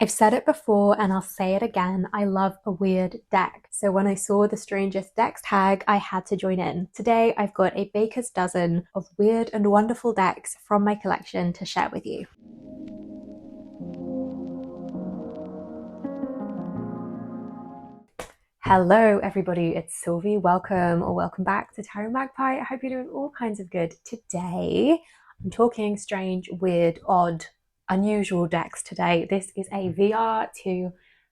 I've said it before and I'll say it again. I love a weird deck. So when I saw the strangest decks tag, I had to join in. Today, I've got a baker's dozen of weird and wonderful decks from my collection to share with you. Hello, everybody. It's Sylvie. Welcome or welcome back to Tarot Magpie. I hope you're doing all kinds of good. Today, I'm talking strange, weird, odd, unusual decks today. This is a VR to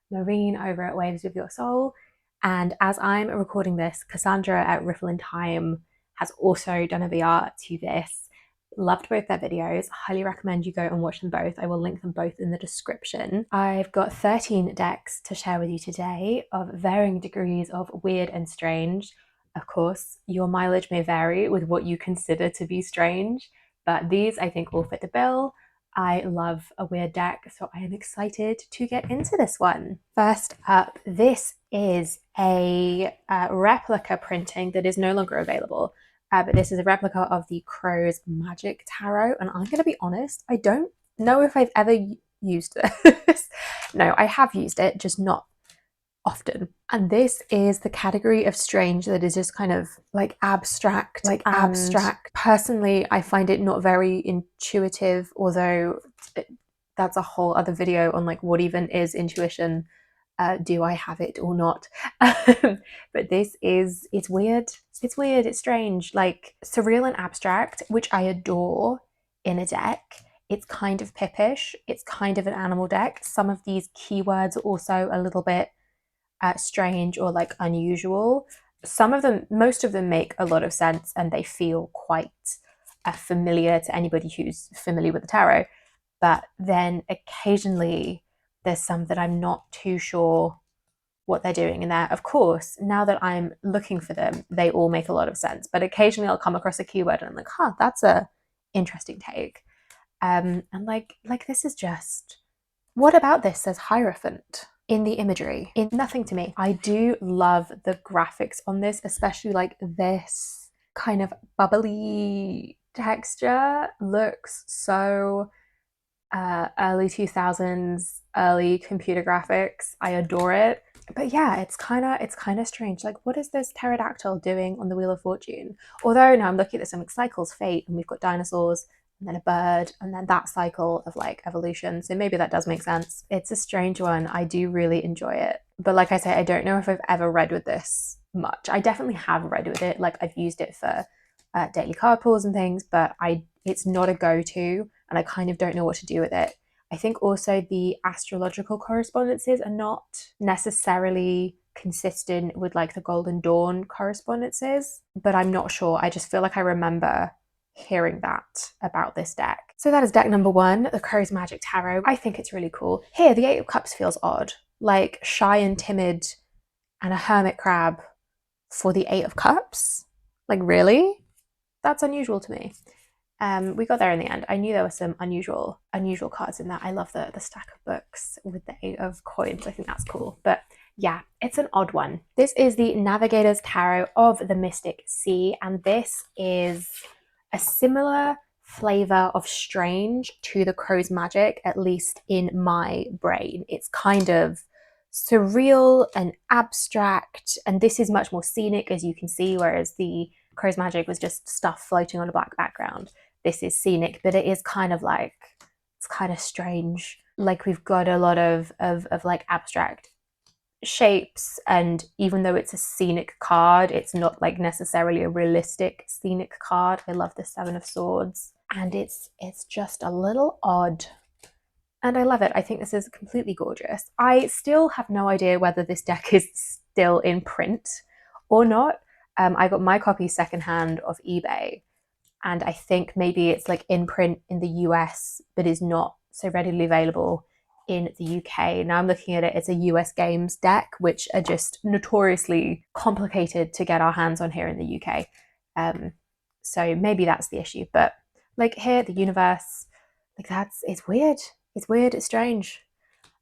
Marine over at Waves with Your Soul. And as I'm recording this, Cassandra at Riffle in Time has also done a VR to this. Loved both their videos. Highly recommend you go and watch them both. I will link them both in the description. I've got 13 decks to share with you today of varying degrees of weird and strange. Of course, your mileage may vary with what you consider to be strange, but these I think all fit the bill. I love a weird deck, so I am excited to get into this one. First up, this is a replica printing that is no longer available. But this is a replica of the Crow's Magic Tarot, and I'm going to be honest, I don't know if I've ever used this. No, I have used it, just not often. And this is the category of strange that is just kind of like abstract. Personally, I find it not very intuitive, although that's a whole other video on like what even is intuition. Do I have it or not? But it's weird. It's weird, it's strange, like surreal and abstract, which I adore in a deck. It's kind of pippish. It's kind of an animal deck. Some of these keywords are also a little bit strange or like unusual. Some of them, most of them make a lot of sense and they feel quite familiar to anybody who's familiar with the tarot. But then occasionally there's some that I'm not too sure what they're doing in there. Of course, now that I'm looking for them, they all make a lot of sense. But occasionally I'll come across a keyword and I'm like, huh, that's a interesting take. And like this is just, what about this says Hierophant in the imagery? In nothing to me. I do love the graphics on this, especially like this kind of bubbly texture looks so early 2000s, early computer graphics. I adore it. But yeah, it's kind of strange. Like, what is this pterodactyl doing on the Wheel of Fortune? Although now I'm looking at this, I'm like, cycles fate, and we've got dinosaurs, and then a bird, and then that cycle of like evolution. So maybe that does make sense. It's a strange one. I do really enjoy it. But like I say, I don't know if I've ever read with this much. I definitely have read with it. Like I've used it for daily card pulls and things, but it's not a go-to, and I kind of don't know what to do with it. I think also the astrological correspondences are not necessarily consistent with like the Golden Dawn correspondences, but I'm not sure. I just feel like I remember hearing that about this deck. So that is deck number one, the Crow's Magic Tarot. I think it's really cool. Here, the Eight of Cups feels odd, like shy and timid and a hermit crab for the Eight of Cups. Like, really? That's unusual to me. We got there in the end. I knew there were some unusual cards in that. I love the stack of books with the 8 of coins. I think that's cool. But yeah, it's an odd one. This is the Navigator's Tarot of the Mystic Sea, and this is a similar flavor of strange to the Crow's Magic, at least in my brain. It's kind of surreal and abstract, and this is much more scenic, as you can see, whereas the Crow's Magic was just stuff floating on a black background. This is scenic, but it is kind of like, it's kind of strange. Like we've got a lot of like abstract shapes, and even though it's a scenic card, it's not like necessarily a realistic scenic card. I love the Seven of Swords, and it's just a little odd. And I love it. I think this is completely gorgeous. I still have no idea whether this deck is still in print or not. I got my copy secondhand off eBay, and I think maybe it's like in print in the US, but is not so readily available in the UK. Now I'm looking at it, it's a US games deck, which are just notoriously complicated to get our hands on here in the UK. So maybe that's the issue. But like here, the universe, like it's weird. It's weird, it's strange.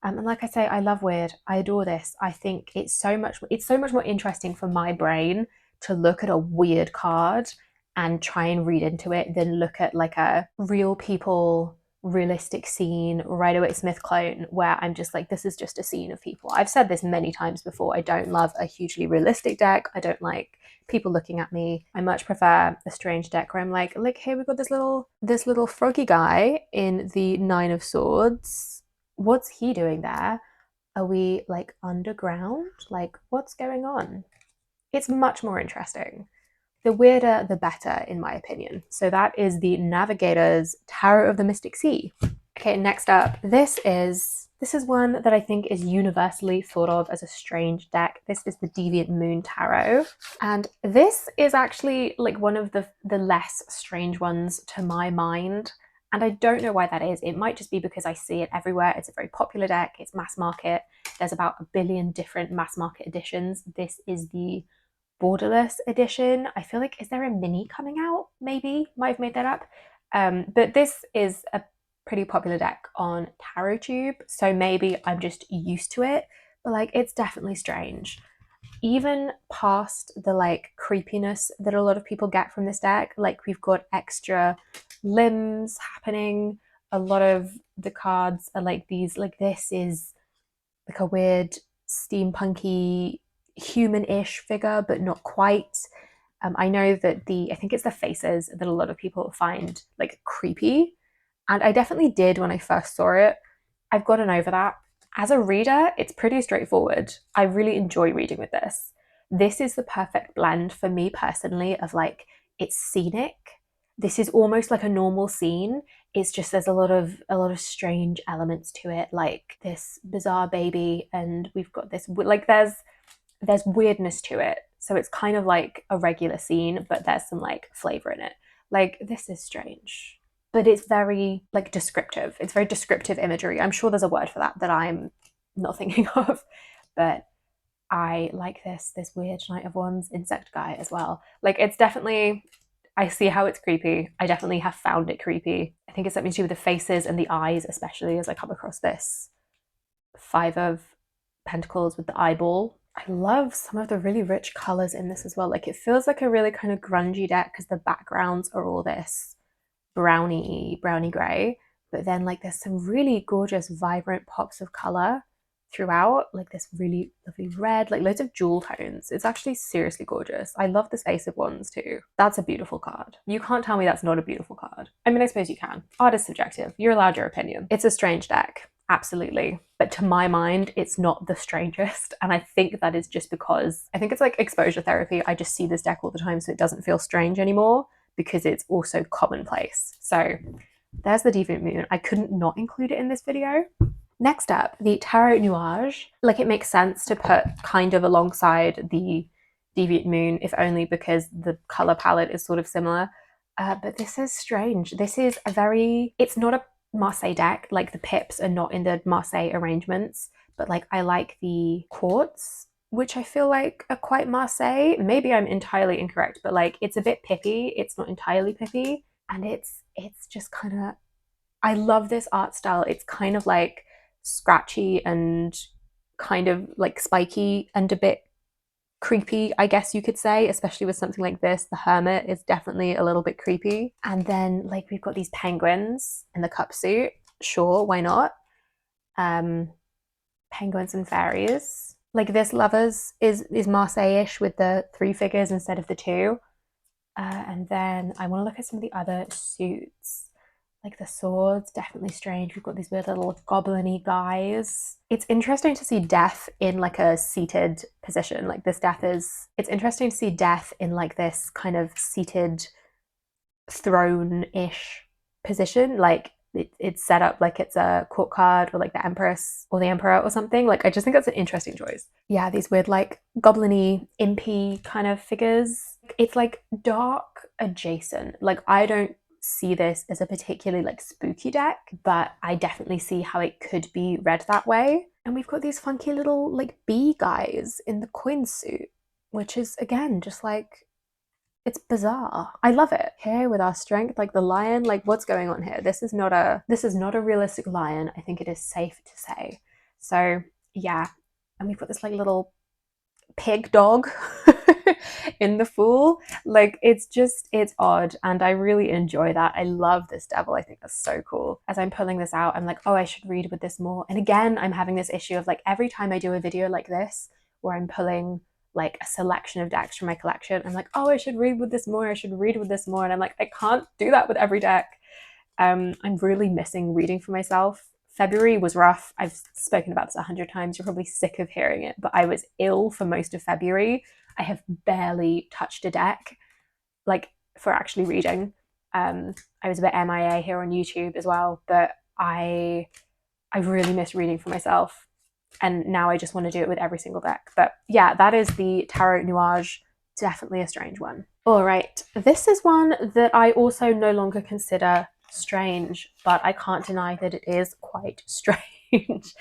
And like I say, I love weird. I adore this. I think it's so much more interesting for my brain to look at a weird card and try and read into it than look at like a real people realistic scene Rider-Waite-Smith clone where I'm just like, this is just a scene of people. I've said this many times before. I don't love a hugely realistic deck. I don't like people looking at me. I much prefer a strange deck where I'm like, here we've got this little froggy guy in the 9 of Swords. What's he doing there? Are we like underground? Like, what's going on? It's much more interesting. The weirder, the better, in my opinion. So that is the Navigator's Tarot of the Mystic Sea. Okay, next up, this is one that I think is universally thought of as a strange deck. This is the Deviant Moon Tarot. And this is actually like one of the less strange ones to my mind. And I don't know why that is. It might just be because I see it everywhere. It's a very popular deck. It's mass market. There's about 1 billion different mass market editions. This is the borderless edition. I feel like, is there a mini coming out? Maybe, might have made that up. But this is a pretty popular deck on TarotTube, so maybe I'm just used to it, but like, it's definitely strange. Even past the like creepiness that a lot of people get from this deck, like we've got extra limbs happening. A lot of the cards are like these, like this is like a weird steampunky human-ish figure, but not quite. I know that I think it's the faces that a lot of people find like creepy, and I definitely did when I first saw it. I've gotten over that. As a reader, it's pretty straightforward. I really enjoy reading with this. This is the perfect blend for me personally of like, it's scenic. This is almost like a normal scene. It's just there's a lot of strange elements to it, like this bizarre baby, and we've got this like there's weirdness to it. So it's kind of like a regular scene, but there's some like flavor in it. Like, this is strange, but it's very like descriptive. It's very descriptive imagery. I'm sure there's a word for that I'm not thinking of, but I like this weird Knight of Wands insect guy as well. Like, it's definitely, I see how it's creepy. I definitely have found it creepy. I think it's something to do with the faces and the eyes, especially as I come across this 5 of Pentacles with the eyeball. I love some of the really rich colors in this as well. Like, it feels like a really kind of grungy deck because the backgrounds are all this brownie gray, but then like there's some really gorgeous vibrant pops of color throughout, like this really lovely red, like loads of jewel tones. It's actually seriously gorgeous. I love this Ace of Wands too. That's a beautiful card. You can't tell me that's not a beautiful card. I mean, I suppose you can. Art is subjective. You're allowed your opinion. It's a strange deck, absolutely, but to my mind it's not the strangest, and I think that is just because I think it's like exposure therapy. I just see this deck all the time, so it doesn't feel strange anymore because it's also commonplace. So there's the Deviant Moon. I couldn't not include it in this video. Next up, the Tarot Nuage. Like, it makes sense to put kind of alongside the Deviant Moon, if only because the color palette is sort of similar. But this is strange. This is it's not a Marseille deck. Like, the pips are not in the Marseille arrangements, but like, I like the quartz, which I feel like are quite Marseille. Maybe I'm entirely incorrect, but like, it's a bit pippy. It's not entirely pippy. And it's just kind of, I love this art style. It's kind of like scratchy and kind of like spiky and a bit creepy, I guess you could say, especially with something like this. The Hermit is definitely a little bit creepy. And then like, we've got these penguins in the cup suit. Sure, why not? Penguins and fairies. Like, this Lovers is Marseille-ish with the 3 figures instead of the 2. And then I want to look at some of the other suits. Like, the swords, definitely strange. We've got these weird little goblin-y guys. It's interesting to see death in like a seated position. Like, this death is, it's interesting to see death in like this kind of seated throne-ish position. Like, it's set up like it's a court card or like the Empress or the Emperor or something. Like, I just think that's an interesting choice. Yeah, these weird like goblin-y, impy kind of figures. It's like dark adjacent. Like, I don't see this as a particularly like spooky deck, but I definitely see how it could be read that way. And we've got these funky little like bee guys in the coin suit, which is again just like, it's bizarre. I love it. Here with our strength, like the lion, like what's going on here? This is not a realistic lion, I think it is safe to say. So yeah, and we've got this like little pig dog in the Fool. Like, it's odd, and I really enjoy that. I love this devil. I think that's so cool. As I'm pulling this out, I'm like, oh, I should read with this more. And again, I'm having this issue of like, every time I do a video like this where I'm pulling like a selection of decks from my collection, I'm like, oh, I should read with this more. I should read with this more. And I'm like, I can't do that with every deck. I'm really missing reading for myself. February was rough. I've spoken about this 100 times. You're probably sick of hearing it, but I was ill for most of February. I have barely touched a deck, like, for actually reading. I was a bit MIA here on YouTube as well, but I really miss reading for myself. And now I just want to do it with every single deck. But yeah, that is the Tarot Nuage. Definitely a strange one. All right, this is one that I also no longer consider strange, but I can't deny that it is quite strange.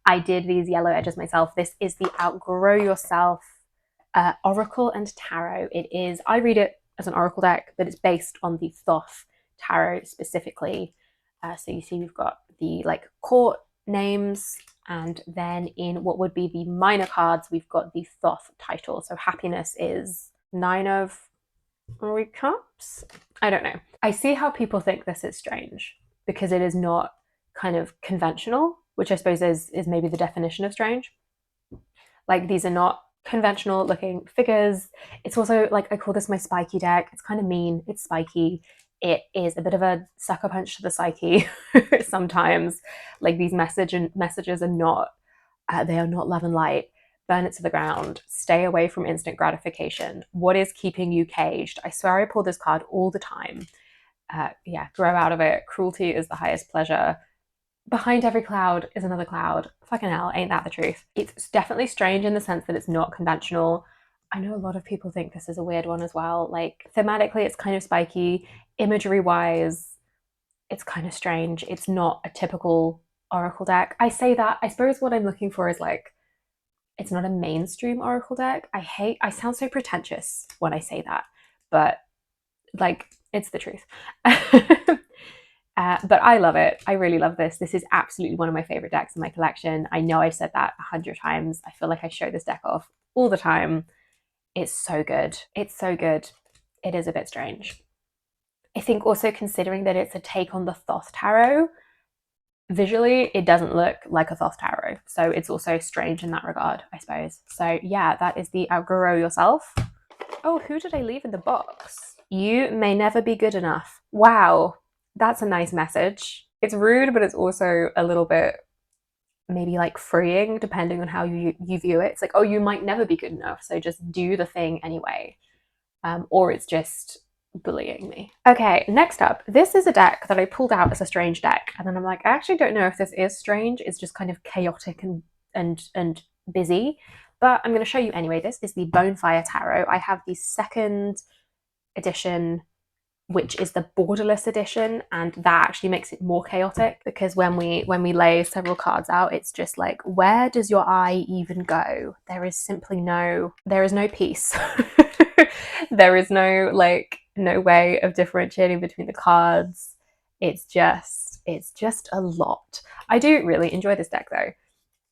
I did these yellow edges myself. This is the Outgrow Yourself Oracle and Tarot. It is, I read it as an Oracle deck, but it's based on the Thoth Tarot specifically. So you see we've got the like court names, and then in what would be the minor cards, we've got the Thoth title. So happiness is 9 of Cups. I don't know. I see how people think this is strange because it is not kind of conventional, which I suppose is maybe the definition of strange. Like, these are not conventional looking figures. It's also like, I call this my spiky deck. It's kind of mean. It's spiky. It is a bit of a sucker punch to the psyche sometimes. Like, these messages are not, they are not love and light. Burn it to the ground. Stay away from instant gratification. What is keeping you caged? I swear I pull this card all the time. Yeah, grow out of it. Cruelty is the highest pleasure. Behind every cloud is another cloud. Fucking hell, ain't that the truth? It's definitely strange in the sense that it's not conventional. I know a lot of people think this is a weird one as well. Like, thematically, it's kind of spiky. Imagery-wise, it's kind of strange. It's not a typical Oracle deck. I say that. I suppose what I'm looking for is like, it's not a mainstream Oracle deck. I sound so pretentious when I say that, but like, it's the truth. But I love it. I really love this. This is absolutely one of my favorite decks in my collection. I know I've said that 100 times. I feel like I show this deck off all the time. It's so good. It's so good. It is a bit strange. I think also, considering that it's a take on the Thoth Tarot, visually it doesn't look like a Thoth Tarot. So it's also strange in that regard, I suppose. So yeah, that is the Outgrow Yourself. Oh, who did I leave in the box? You may never be good enough. Wow. That's a nice message. It's rude, but it's also a little bit maybe like freeing, depending on how you view it. It's like, oh, you might never be good enough, so just do the thing anyway. Or it's just bullying me. Okay, next up, this is a deck that I pulled out as a strange deck, and then I'm like, I actually don't know if this is strange. It's just kind of chaotic and busy, but I'm going to show you anyway. This is the Bonefire Tarot. I have the second edition, which is the borderless edition, and that actually makes it more chaotic, because when we lay several cards out, it's just like, where does your eye even go? There is simply no peace. There is no way of differentiating between the cards. It's just a lot. I do really enjoy this deck though.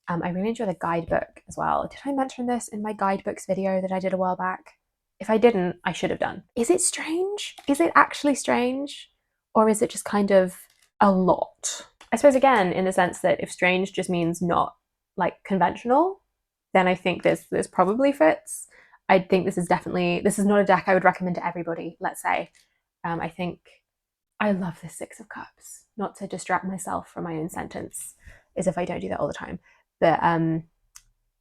I really enjoy the guidebook as well. Did I mention this in my guidebooks video that I did a while back? If I didn't, I should have done. Is it strange? Is it actually strange? Or is it just kind of a lot? I suppose, again, in the sense that if strange just means not like conventional, then I think this probably fits. I think this is not a deck I would recommend to everybody, let's say. I think I love this Six of Cups. Not to distract myself from my own sentence, as if I don't do that all the time. But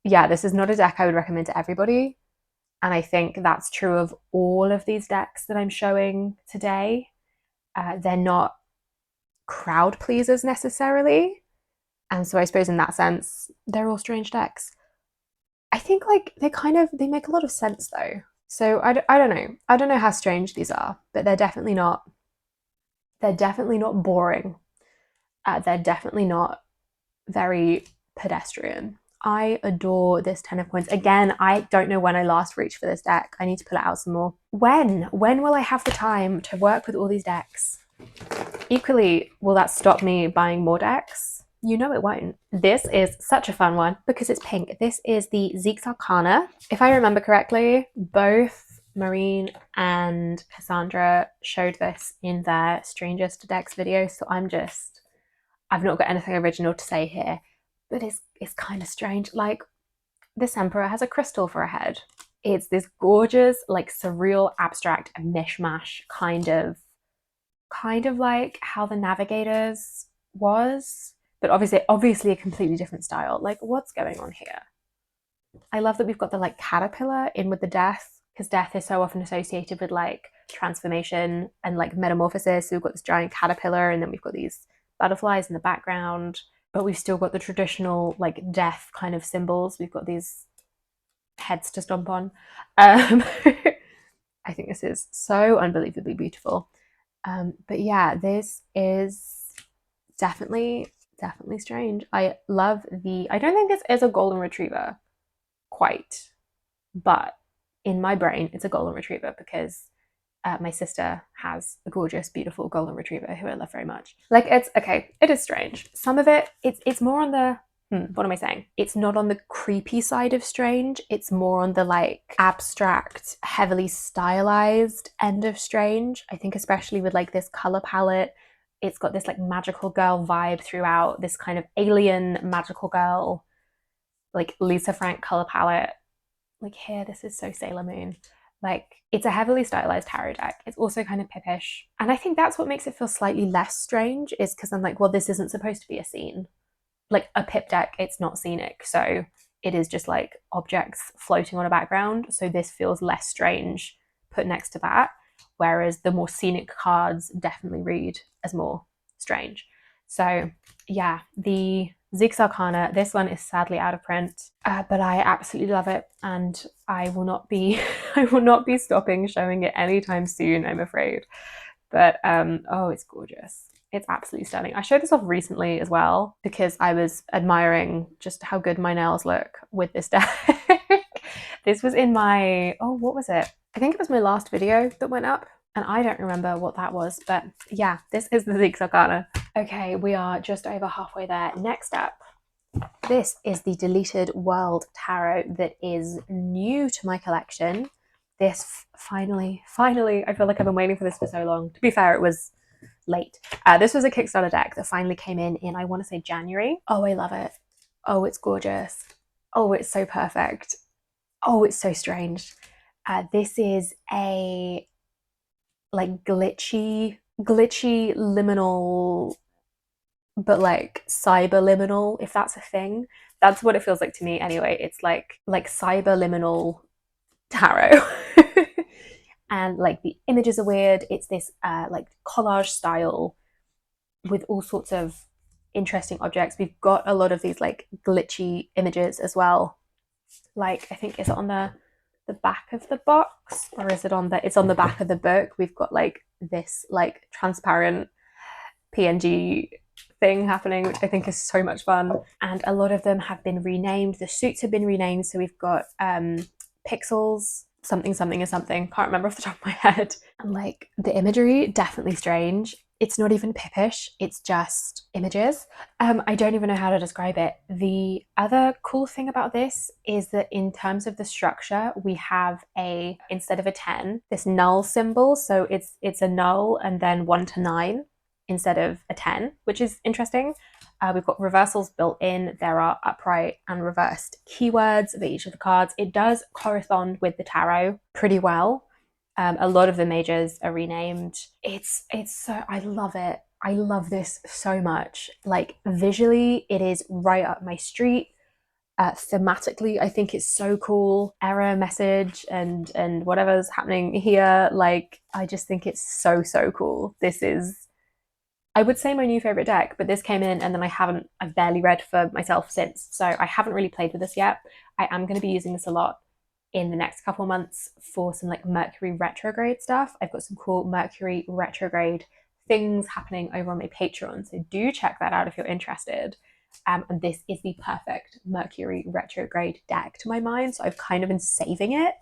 yeah, this is not a deck I would recommend to everybody. And I think that's true of all of these decks that I'm showing today. They're not crowd pleasers necessarily. And so I suppose in that sense, they're all strange decks. I think like they make a lot of sense though. So I don't know. I don't know how strange these are, but they're definitely not boring. They're definitely not very pedestrian. I adore this 10 of coins. Again, I don't know when I last reached for this deck. I need to pull it out some more. When will I have the time to work with all these decks? Equally, will that stop me buying more decks? You know it won't. This is such a fun one because it's pink. This is the Zeke's Arcana. If I remember correctly, both Marine and Cassandra showed this in their Strangest Decks video, so I've not got anything original to say here, but it's kind of strange. Like, this Emperor has a crystal for a head. It's this gorgeous, like, surreal, abstract, mishmash kind of like how the Navigators was, but obviously a completely different style. Like, what's going on here? I love that we've got the like caterpillar in with the death, because death is so often associated with like transformation and like metamorphosis. So we've got this giant caterpillar, and then we've got these butterflies in the background, but we've still got the traditional like death kind of symbols. We've got these heads to stomp on. I think this is so unbelievably beautiful. But yeah, this is definitely strange. I love I don't think this is a golden retriever quite, but in my brain it's a golden retriever because my sister has a gorgeous, beautiful golden retriever who I love very much. Like, it's okay, it is strange. Some of it's more on the what am I saying? It's not on the creepy side of strange. It's more on the like abstract, heavily stylized end of strange. I think especially with like this color palette, it's got this like magical girl vibe throughout, this kind of alien magical girl, like Lisa Frank color palette. Like here, this is so Sailor Moon. Like, it's a heavily stylized tarot deck. It's also kind of pippish. And I think that's what makes it feel slightly less strange, is because I'm like, well, this isn't supposed to be a scene. Like a pip deck, it's not scenic. So it is just like objects floating on a background. So this feels less strange put next to that. Whereas the more scenic cards definitely read as more strange. So yeah, the Zeke's Arcana, this one is sadly out of print, but I absolutely love it, and I will not be stopping showing it anytime soon, I'm afraid. But oh, it's gorgeous. It's absolutely stunning. I showed this off recently as well because I was admiring just how good my nails look with this deck. This was in my, oh, what was it? I think it was my last video that went up, and I don't remember what that was, but yeah, this is the Zeke's Arcana. Okay, we are just over halfway there. Next up, this is the Deleted World Tarot that is new to my collection. This finally, I feel like I've been waiting for this for so long. To be fair, it was late. This was a Kickstarter deck that finally came in I want to say January. Oh, I love it. Oh, it's gorgeous. Oh, it's so perfect. Oh, it's so strange. This is a like glitchy liminal, but like cyberliminal, if that's a thing. That's what it feels like to me anyway. It's like cyberliminal tarot. And like the images are weird. It's this like collage style with all sorts of interesting objects. We've got a lot of these like glitchy images as well. Like, I think, is it on the back of the box, or is it on the, it's on the back of the book. We've got like this like transparent PNG thing happening, which I think is so much fun. And a lot of them have been renamed. The suits have been renamed. So we've got Pixels, something is something. Can't remember off the top of my head. And like the imagery, definitely strange. It's not even pippish, it's just images. I don't even know how to describe it. The other cool thing about this is that in terms of the structure, we have instead of a 10, this null symbol. So it's a null and then 1 to 9 instead of a 10, which is interesting. We've got reversals built in. There are upright and reversed keywords for each of the cards. It does correspond with the tarot pretty well. A lot of the majors are renamed. It's so, I love it. I love this so much. Like, visually, it is right up my street. Thematically, I think it's so cool. Error message and whatever's happening here, like, I just think it's so cool. This is, I would say, my new favorite deck, but this came in and then I've barely read for myself since. So I haven't really played with this yet. I am going to be using this a lot in the next couple of months for some like Mercury retrograde stuff. I've got some cool Mercury retrograde things happening over on my Patreon, so do check that out if you're interested. And this is the perfect Mercury retrograde deck to my mind, so I've kind of been saving it.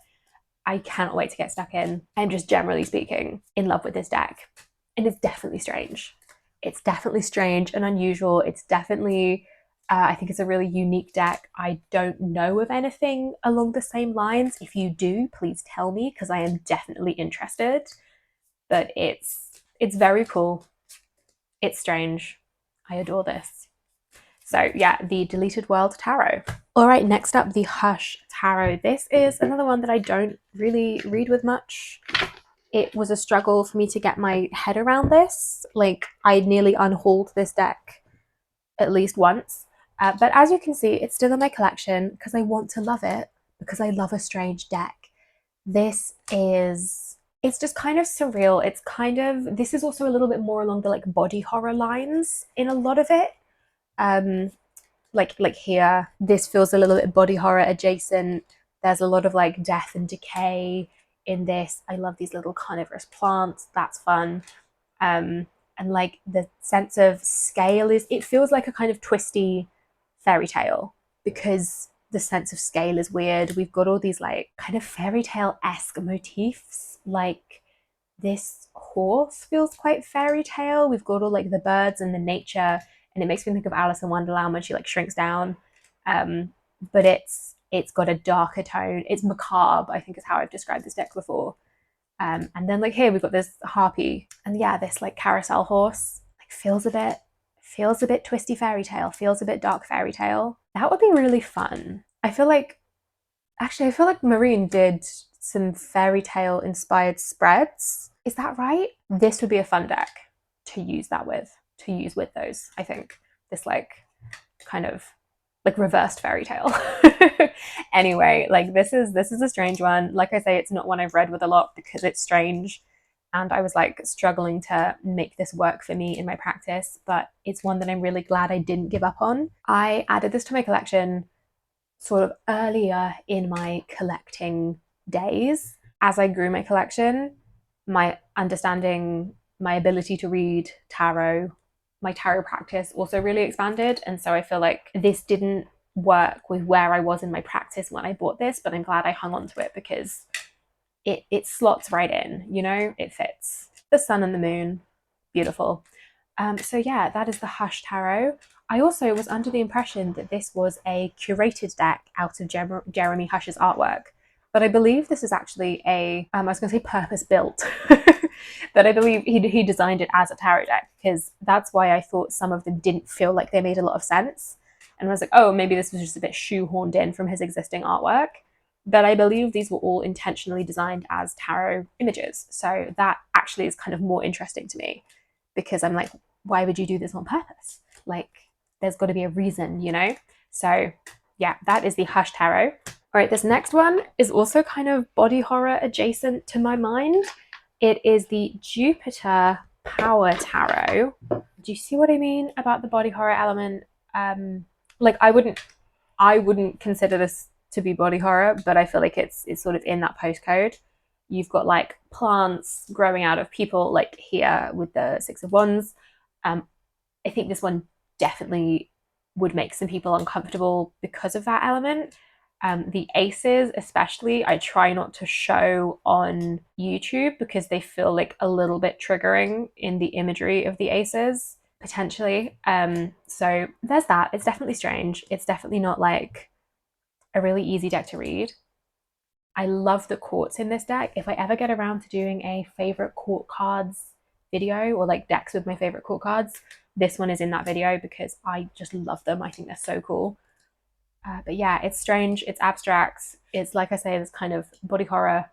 I cannot wait to get stuck in. I'm just, generally speaking, in love with this deck, and it's definitely strange. It's definitely strange and unusual. It's definitely I think it's a really unique deck. I don't know of anything along the same lines. If you do, please tell me, because I am definitely interested. But it's very cool. It's strange. I adore this. So yeah, the Deleted World Tarot. All right, next up, the Hush Tarot. This is another one that I don't really read with much. It was a struggle for me to get my head around this. Like, I nearly unhauled this deck at least once. But as you can see, it's still in my collection because I want to love it, because I love a strange deck. This is, it's just kind of surreal. It's kind of, this is also a little bit more along the like body horror lines in a lot of it. Like here, this feels a little bit body horror adjacent. There's a lot of like death and decay in this. I love these little carnivorous plants. That's fun. And like the sense of scale is, it feels like a kind of twisty fairy tale because the sense of scale is weird. We've got all these like kind of fairy tale-esque motifs. Like this horse feels quite fairy tale. We've got all like the birds and the nature, and it makes me think of Alice in Wonderland when she like shrinks down. But it's got a darker tone. It's macabre, I think is how I've described this deck before. And then like here we've got this harpy, and yeah, this like carousel horse like feels a bit twisty fairy tale, feels a bit dark fairy tale. That would be really fun. I feel like Marine did some fairy tale inspired spreads. Is that right? This would be a fun deck to use with those. I think this like kind of like reversed fairy tale. Anyway, like this is a strange one. Like I say, it's not one I've read with a lot because it's strange, and I was like struggling to make this work for me in my practice, but it's one that I'm really glad I didn't give up on. I added this to my collection sort of earlier in my collecting days. As I grew my collection, my understanding, my ability to read tarot, my tarot practice also really expanded. And so I feel like this didn't work with where I was in my practice when I bought this, but I'm glad I hung on to it because it slots right in, you know, it fits. The sun and the moon, beautiful. So yeah, that is the Hush Tarot. I also was under the impression that this was a curated deck out of Jeremy Hush's artwork, but I believe this is actually I was going to say purpose built, but I believe he designed it as a tarot deck, because that's why I thought some of them didn't feel like they made a lot of sense. And I was like, oh, maybe this was just a bit shoehorned in from his existing artwork. But I believe these were all intentionally designed as tarot images. So that actually is kind of more interesting to me, because I'm like, why would you do this on purpose? Like, there's got to be a reason, you know? So yeah, that is the Hush Tarot. All right, this next one is also kind of body horror adjacent to my mind. It is the Jupiter Power Tarot. Do you see what I mean about the body horror element? Like I wouldn't consider this to be body horror, but I feel like it's sort of in that postcode. You've got like plants growing out of people, like here with the Six of Wands. I think this one definitely would make some people uncomfortable because of that element. The aces, especially, I try not to show on YouTube because they feel like a little bit triggering in the imagery of the aces, potentially. So there's that. It's definitely strange. It's definitely not like a really easy deck to read. I love the courts in this deck. If I ever get around to doing a favorite court cards video, or like decks with my favorite court cards, this one is in that video because I just love them. I think they're so cool. But yeah, it's strange, it's abstract. It's, like I say, this kind of body horror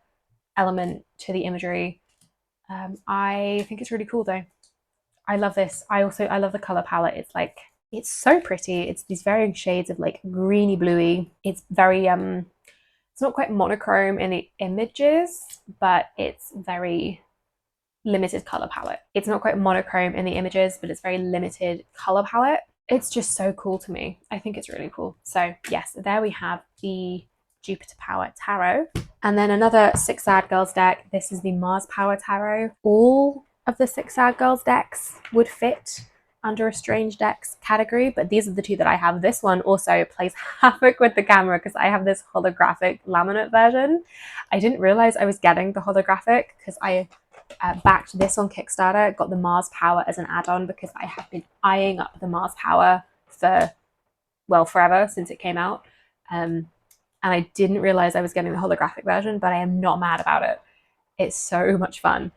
element to the imagery. I think it's really cool though. I love this. I love the color palette. It's like, it's so pretty. It's these varying shades of like greeny bluey. It's very it's not quite monochrome in the images, but it's very limited color palette. It's not quite monochrome in the images, but it's very limited color palette. It's just so cool to me. I think it's really cool. So yes, there we have the Jupiter Power Tarot. And then another Six Sad Girls deck. This is the Mars Power Tarot. All of the Six Sad Girls decks would fit under a strange decks category, but these are the two that I have. This one also plays havoc with the camera because I have this holographic laminate version. I didn't realize I was getting the holographic because I backed this on Kickstarter, got the Mars Power as an add-on because I have been eyeing up the Mars Power for well, forever since it came out. And I didn't realize I was getting the holographic version, but I am not mad about it. It's so much fun.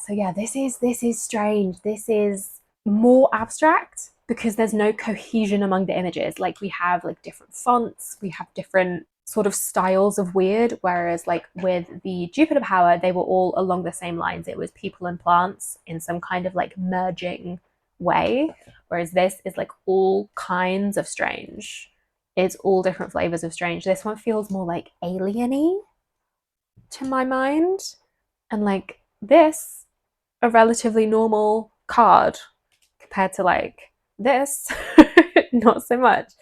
So yeah, this is strange. This is more abstract because there's no cohesion among the images. Like we have like different fonts, we have different sort of styles of weird, whereas like with the Jupiter power, they were all along the same lines. It was people and plants in some kind of like merging way, whereas this is like all kinds of strange. It's all different flavors of strange. This one feels more like alien-y to my mind, and like this, a relatively normal card compared to like this, not so much.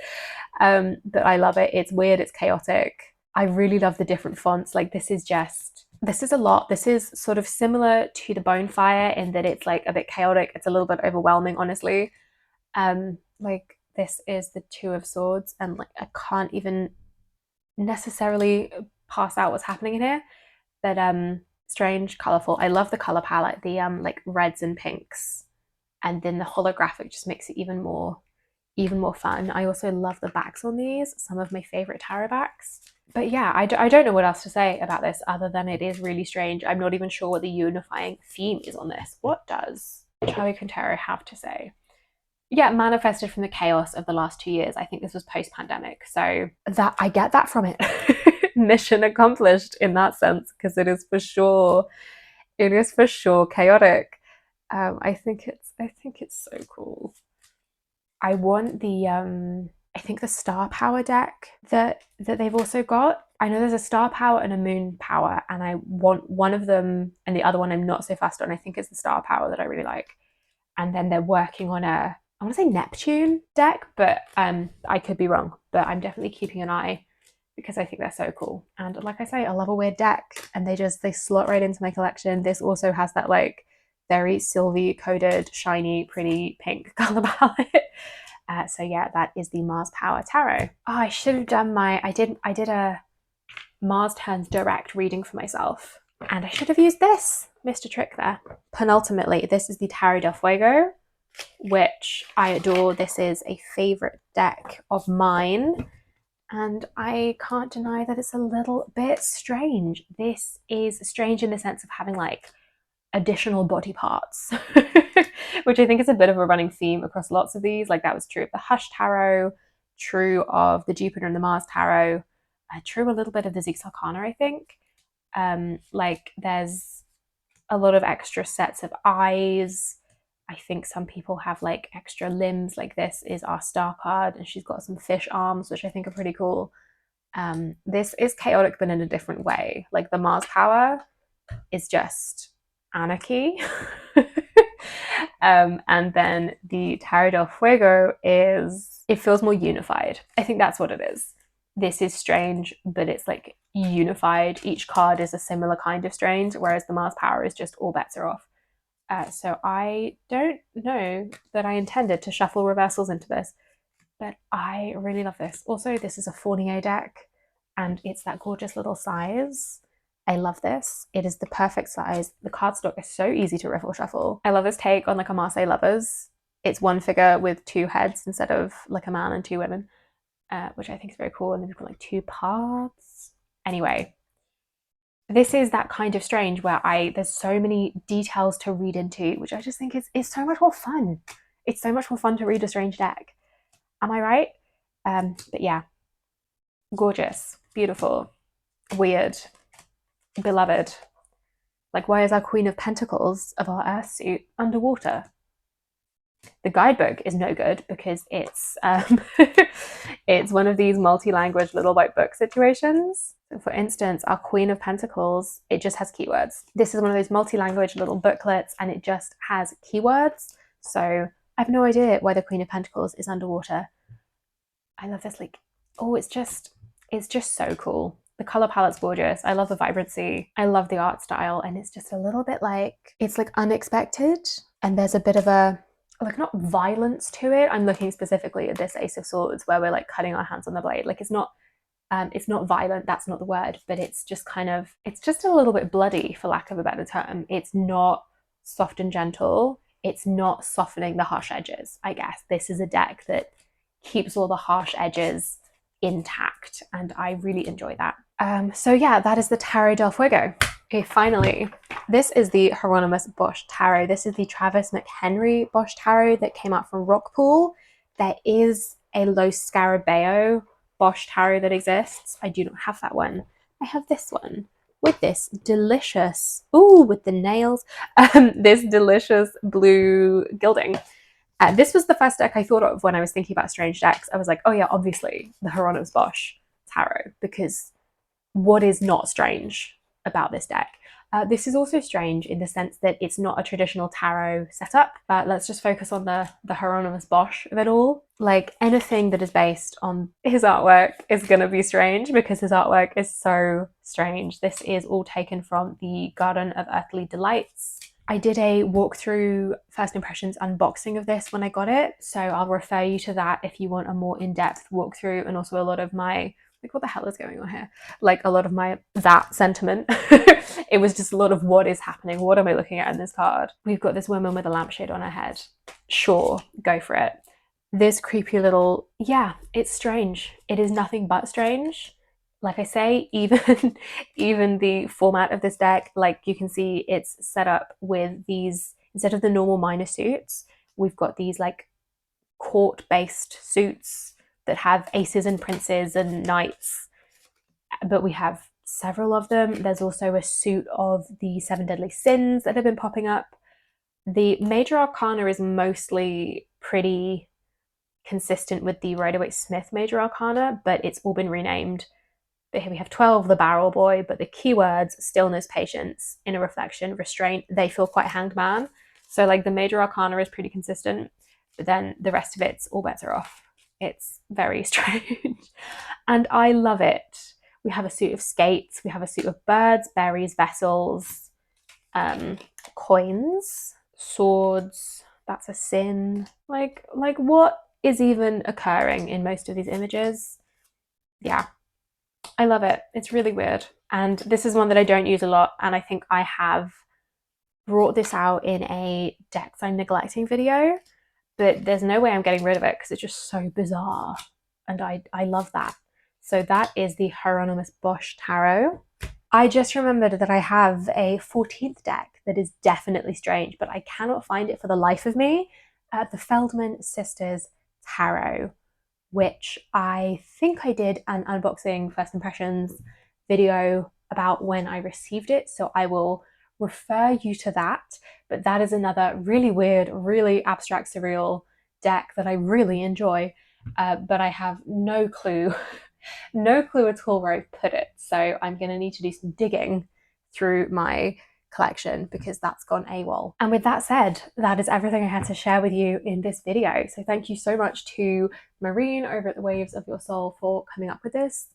But I love it. It's weird, it's chaotic. I really love the different fonts. Like this is a lot. This is sort of similar to the Bonefire in that it's like a bit chaotic. It's a little bit overwhelming, honestly. Like this is the Two of Swords, and like I can't even necessarily pass out what's happening in here. But strange, colorful. I love the color palette, the like reds and pinks, and then the holographic just makes it even more fun. I also love the backs on these, some of my favorite tarot backs. But yeah, I don't know what else to say about this other than it is really strange. I'm not even sure what the unifying theme is on this. What does Charlie Quintero have to say? Yeah, manifested from the chaos of the last 2 years. I think this was post-pandemic, so that I get that from it. Mission accomplished in that sense, because it is for sure chaotic. I think it's so cool. I want the I think the star power deck that they've also got. I know there's a star power and a moon power, and I want one of them, and the other one I'm not so fast on. I think it's the star power that I really like. And then they're working on I want to say Neptune deck, but I could be wrong. But I'm definitely keeping an eye because I think they're so cool. And like I say, I love a weird deck, and they slot right into my collection. This also has that like very Sylvie coded, shiny, pretty pink color palette. So yeah, that is the Mars Power Tarot. Oh, I should have done I did a Mars turns direct reading for myself, and I should have used this. Missed a trick there. Penultimately, this is the Tarot del Fuego, which I adore. This is a favorite deck of mine, and I can't deny that it's a little bit strange. This is strange in the sense of having like additional body parts, which I think is a bit of a running theme across lots of these. Like that was true of the Hush Tarot, true of the Jupiter and the Mars Tarot, true a little bit of the Zeke's Arcana, I think. Like there's a lot of extra sets of eyes. I think some people have like extra limbs, like this is our star card, and she's got some fish arms, which I think are pretty cool. This is chaotic, but in a different way. Like the Mars Power is just anarchy. And then the Tarot del Fuego it feels more unified. I think that's what it is. This is strange, but it's like unified. Each card is a similar kind of strange, whereas the Mars Power is just all bets are off. So I don't know that I intended to shuffle reversals into this, but I really love this. Also, this is a Fournier deck, and it's that gorgeous little size. I love this. It is the perfect size. The cardstock is so easy to riffle shuffle. I love this take on like a Marseille Lovers. It's one figure with two heads instead of like a man and two women, which I think is very cool. And then we've got like two paths. Anyway, this is that kind of strange where there's so many details to read into, which I just think is so much more fun. It's so much more fun to read a strange deck. Am I right? But yeah, gorgeous, beautiful, weird, beloved. Like, why is our Queen of Pentacles of our Earth suit underwater? The guidebook is no good because it's it's one of these multi-language little white book situations. So for instance, our Queen of Pentacles, it just has keywords. This is one of those multi-language little booklets, and it just has keywords. So I have no idea why the Queen of Pentacles is underwater. I love this, like, oh, it's just so cool. The color palette's gorgeous. I love the vibrancy. I love the art style, and it's just a little bit like, it's like unexpected, and there's a bit of a, like, not violence to it. I'm looking specifically at this Ace of Swords where we're like cutting our hands on the blade. Like it's not violent, that's not the word, but it's just kind of, it's just a little bit bloody, for lack of a better term. It's not soft and gentle. It's not softening the harsh edges, I guess. This is a deck that keeps all the harsh edges intact, and I really enjoy that. So yeah, that is the Tarot del Fuego. Okay, finally, this is the Hieronymus Bosch Tarot. This is the Travis McHenry Bosch Tarot that came out from Rockpool. There is a Los Scarabeo Bosch Tarot that exists. I do not have that one. I have this one with this delicious, ooh, with the nails, this delicious blue gilding. This was the first deck I thought of when I was thinking about strange decks. I was like, oh yeah, obviously the Hieronymus Bosch Tarot, because what is not strange about this deck? This is also strange in the sense that it's not a traditional tarot setup, but let's just focus on the Hieronymus Bosch of it all. Like, anything that is based on his artwork is going to be strange because his artwork is so strange. This is all taken from the Garden of Earthly Delights. I did a walkthrough first impressions unboxing of this when I got it, so I'll refer you to that if you want a more in-depth walkthrough, and also a lot of my, like, what the hell is going on here? Like, a lot of my that sentiment. It was just a lot of what is happening, what am I looking at in this card? We've got this woman with a lampshade on her head. Sure, go for it. This creepy little, yeah, it's strange. It is nothing but strange. Like I say, even the format of this deck, like you can see it's set up with these, instead of the normal minor suits, we've got these like court-based suits that have aces and princes and knights, but we have several of them. There's also a suit of the 7 deadly sins that have been popping up. The major arcana is mostly pretty consistent with the Rider-Waite-Smith major arcana, but it's all been renamed. But here we have 12, the barrel boy, but the keywords, stillness, patience, inner reflection, restraint, they feel quite hangman. So like the major arcana is pretty consistent, but then the rest of it's all bets are off. It's very strange. And I love it. We have a suit of skates, we have a suit of birds, berries, vessels, coins, swords, that's a sin. Like what is even occurring in most of these images? Yeah, I love it. It's really weird. And this is one that I don't use a lot, and I think I have brought this out in a decks I'm neglecting video, but there's no way I'm getting rid of it because it's just so bizarre, and I love that. So that is the Hieronymus Bosch Tarot. I just remembered that I have a 14th deck that is definitely strange, but I cannot find it for the life of me. The Feldman Sisters Tarot, which I think I did an unboxing first impressions video about when I received it, so I will refer you to that. But that is another really weird, really abstract, surreal deck that I really enjoy, but I have no clue at all where I've put it, so I'm going to need to do some digging through my collection because that's gone AWOL. And with that said, that is everything I had to share with you in this video. So thank you so much to Marine over at the Waves of Your Soul for coming up with this.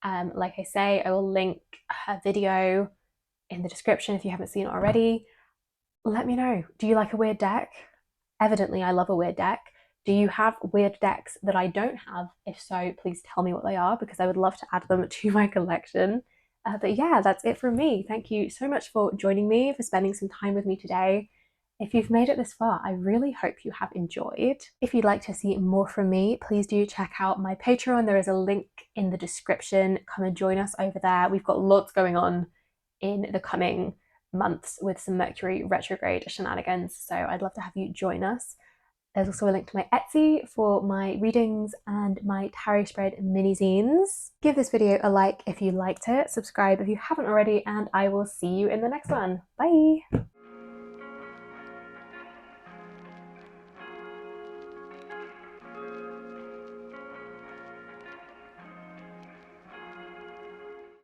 Like I say, I will link her video in the description if you haven't seen it already. Let me know, do you like a weird deck? Evidently I love a weird deck. Do you have weird decks that I don't have? If so, please tell me what they are because I would love to add them to my collection. But yeah, that's it from me. Thank you so much for joining me, for spending some time with me today. If you've made it this far, I really hope you have enjoyed. If you'd like to see more from me, please do check out my Patreon. There is a link in the description. Come and join us over there. We've got lots going on in the coming months with some Mercury retrograde shenanigans, so I'd love to have you join us. There's also a link to my Etsy for my readings and my tarot spread mini zines. Give this video a like if you liked it, subscribe if you haven't already, and I will see you in the next one. Bye!